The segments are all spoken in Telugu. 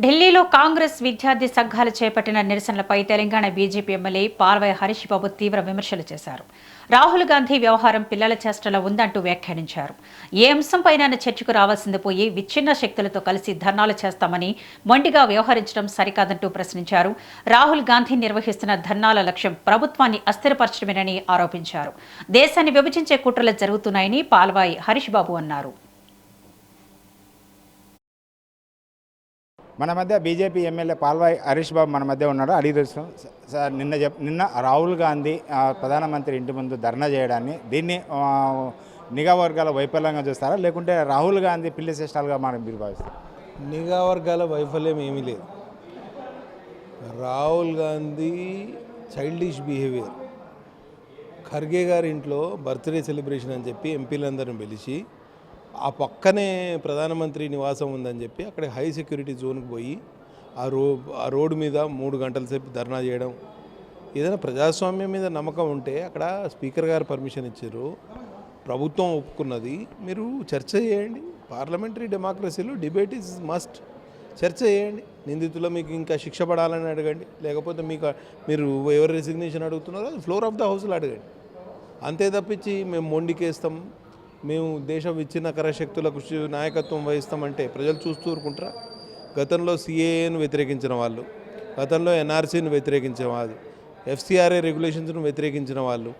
ఢిల్లీలో కాంగ్రెస్ విద్యార్థి సంఘాలు చేపట్టిన నిరసనలపై తెలంగాణ బీజేపీ ఎమ్మెల్యే పాల్వాయి హరీష్ బాబు తీవ్ర విమర్శలు చేశారు. రాహుల్ గాంధీ వ్యవహారం పిల్లల చేష్టలో ఉందంటూ వ్యాఖ్యానించారు. ఏ అంశంపైనా చర్చకు రావాల్సింది పోయి విచ్ఛిన్న శక్తులతో కలిసి ధర్నాలు చేస్తామని మొండిగా వ్యవహరించడం సరికాదంటూ ప్రశ్నించారు. రాహుల్ గాంధీ నిర్వహిస్తున్న ధర్నాల లక్ష్యం ప్రభుత్వాన్ని అస్థిరపరచడమేనని ఆరోపించారు. దేశాన్ని విభజించే కుట్రలు జరుగుతున్నాయని పాల్వాయి హరీష్ బాబు అన్నారు. మన మధ్య బీజేపీ ఎమ్మెల్యే పాల్వాయి హరీష్ బాబు మన మధ్య ఉన్నాడు. అడిగి తెలుసు సార్, నిన్న రాహుల్ గాంధీ ప్రధానమంత్రి ఇంటి ముందు ధర్నా చేయడాన్ని దీన్ని నిఘా వర్గాల వైఫల్యంగా చూస్తారా, లేకుంటే రాహుల్ గాంధీ పిల్లి చేష్టాలుగా మీరు భావిస్తారు? నిఘా వర్గాల వైఫల్యం ఏమీ లేదు. Rahul Gandhi childish behaviour. ఖర్గే గారి ఇంట్లో బర్త్డే సెలబ్రేషన్ అని చెప్పి ఎంపీలందరిని పిలిచి ఆ పక్కనే ప్రధానమంత్రి నివాసం ఉందని చెప్పి అక్కడ హై సెక్యూరిటీ జోన్కి పోయి ఆ రోడ్డు మీద 3 గంటల సేపు ధర్నా చేయడం. ఏదైనా ప్రజాస్వామ్యం మీద నమ్మకం ఉంటే అక్కడ స్పీకర్ గారు పర్మిషన్ ఇచ్చారు, ప్రభుత్వం ఒప్పుకున్నది, మీరు చర్చ చేయండి. పార్లమెంటరీ డెమోక్రసీలో డిబేట్ ఈజ్ మస్ట్. చర్చ చేయండి. నిందితులు మీకు ఇంకా శిక్ష పడాలని అడగండి, లేకపోతే మీరు ఎవరు రెసిగ్నేషన్ అడుగుతున్నారో అది ఫ్లోర్ ఆఫ్ ద హౌస్లో అడగండి. అంతే తప్పించి మేము మొండికేస్తాం, మేము దేశ విచ్ఛిన్నకర శక్తులకు నాయకత్వం వహిస్తామంటే ప్రజలు చూస్తూ ఊరుకుంటారా? గతంలో సిఏఏను వ్యతిరేకించిన వాళ్ళు, గతంలో ఎన్ఆర్సీని వ్యతిరేకించిన వాళ్ళు, ఎఫ్సిఆర్ఏ రెగ్యులేషన్స్ను వ్యతిరేకించిన వాళ్ళు,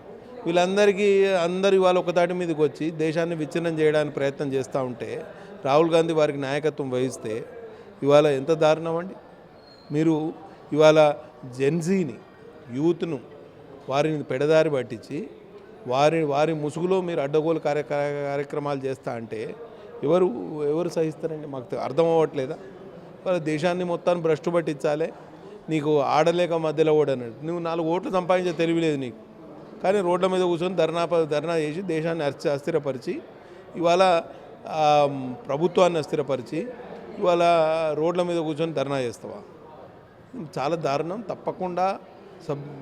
అందరూ ఇవాళ ఒకతాటి మీదకి వచ్చి దేశాన్ని విచ్ఛిన్నం చేయడానికి ప్రయత్నం చేస్తూ ఉంటే రాహుల్ గాంధీ వారికి నాయకత్వం వహిస్తే ఇవాళ ఎంత దారుణం అండి. మీరు ఇవాళ జెన్జీని, యూత్ను, వారిని పెడదారి పట్టించి వారి ముసుగులో మీరు అడ్డగోలు కార్యక్రమాలు చేస్తా అంటే ఎవరు సహిస్తారండి? మాకు అర్థం అవ్వట్లేదా? వాళ్ళ దేశాన్ని మొత్తాన్ని భ్రష్టు పట్టించాలి. నీకు ఆడలేక మధ్యలో ఓడన్నాడు. నువ్వు 4 ఓట్లు సంపాదించే తెలివిలేదు నీకు, కానీ రోడ్ల మీద కూర్చొని ధర్నా చేసి దేశాన్ని అస్థిరపరిచి ఇవాళ ప్రభుత్వాన్ని అస్థిరపరిచి ఇవాళ రోడ్ల మీద కూర్చొని ధర్నా చేస్తావా? చాలా దారుణం. తప్పకుండా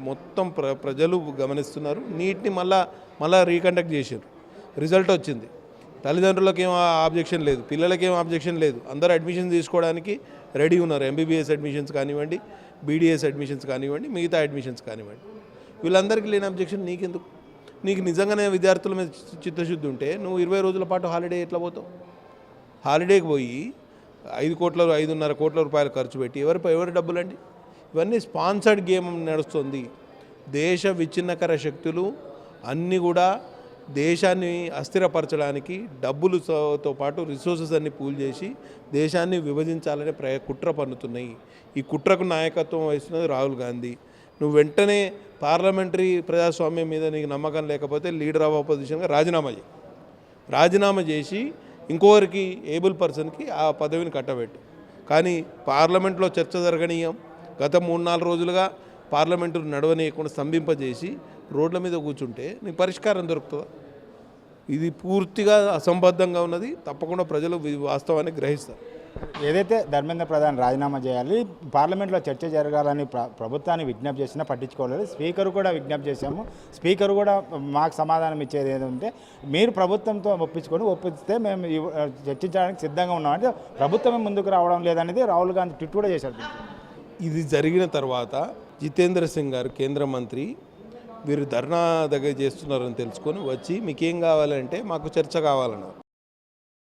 మొత్తం ప్రజలు గమనిస్తున్నారు. నీట్ని మళ్ళా రీకండక్ట్ చేశారు, రిజల్ట్ వచ్చింది. తల్లిదండ్రులకు ఏం ఆబ్జెక్షన్ లేదు, పిల్లలకేం ఆబ్జెక్షన్ లేదు. అందరూ అడ్మిషన్ తీసుకోవడానికి రెడీ ఉన్నారు. ఎంబీబీఎస్ అడ్మిషన్స్ కానివ్వండి, బీడీఎస్ అడ్మిషన్స్ కానివ్వండి, మిగతా అడ్మిషన్స్ కానివ్వండి. వీళ్ళందరికీ లేని అబ్జెక్షన్ నీకెందుకు? నీకు నిజంగానే విద్యార్థుల మీద చిత్తశుద్ధి ఉంటే నువ్వు 20 రోజుల పాటు హాలిడే ఎట్లా పోతావు? హాలిడేకి పోయి 5.5 కోట్ల రూపాయలు ఖర్చు పెట్టి ఎవరి డబ్బులండి? ఇవన్నీ స్పాన్సర్డ్ గేమ్ నడుస్తుంది. దేశ విచ్ఛిన్నకర శక్తులు అన్నీ కూడా దేశాన్ని అస్థిరపరచడానికి డబ్బులతో పాటు రిసోర్సెస్ అన్ని పూల్ చేసి దేశాన్ని విభజించాలనే కుట్ర పన్నుతున్నాయి. ఈ కుట్రకు నాయకత్వం వహిస్తున్నది రాహుల్ గాంధీ. నువ్వు వెంటనే పార్లమెంటరీ ప్రజాస్వామ్యం మీద నీకు నమ్మకం లేకపోతే లీడర్ ఆఫ్ ఆపోజిషన్గా రాజీనామా చేసి ఇంకొకరికి ఏబుల్ పర్సన్కి ఆ పదవిని కట్టబెట్టు. కానీ పార్లమెంట్లో చర్చ జరగనీయం. గత 3-4 రోజులుగా పార్లమెంటు నడవనీయకుండా స్తంభింపజేసి రోడ్ల మీద కూర్చుంటే నీకు పరిష్కారం దొరుకుతుందా? ఇది పూర్తిగా అసంబద్ధంగా ఉన్నది. తప్పకుండా ప్రజలు వాస్తవాన్ని గ్రహిస్తారు. ఏదైతే ధర్మేంద్ర ప్రధాన్ రాజీనామా చేయాలి, పార్లమెంట్లో చర్చ జరగాలని ప్రభుత్వాన్ని విజ్ఞప్తి చేసినా పట్టించుకోలేదు. స్పీకర్ కూడా విజ్ఞప్తి చేశాము. స్పీకర్ కూడా మాకు సమాధానం ఇచ్చేది ఏదంటే మీరు ప్రభుత్వంతో ఒప్పిస్తే మేము చర్చించడానికి సిద్ధంగా ఉన్నామంటే ప్రభుత్వమే ముందుకు రావడం లేదనేది రాహుల్ గాంధీ ట్వీట్ కూడా చేశారు. ఇది జరిగిన తర్వాత జితేంద్ర సింగ్ గారు కేంద్ర మంత్రి వీరు ధర్నా దగ్గర చేస్తున్నారని తెలుసుకొని వచ్చి మీకేం కావాలంటే మాకు చర్చ కావాలన్నారు.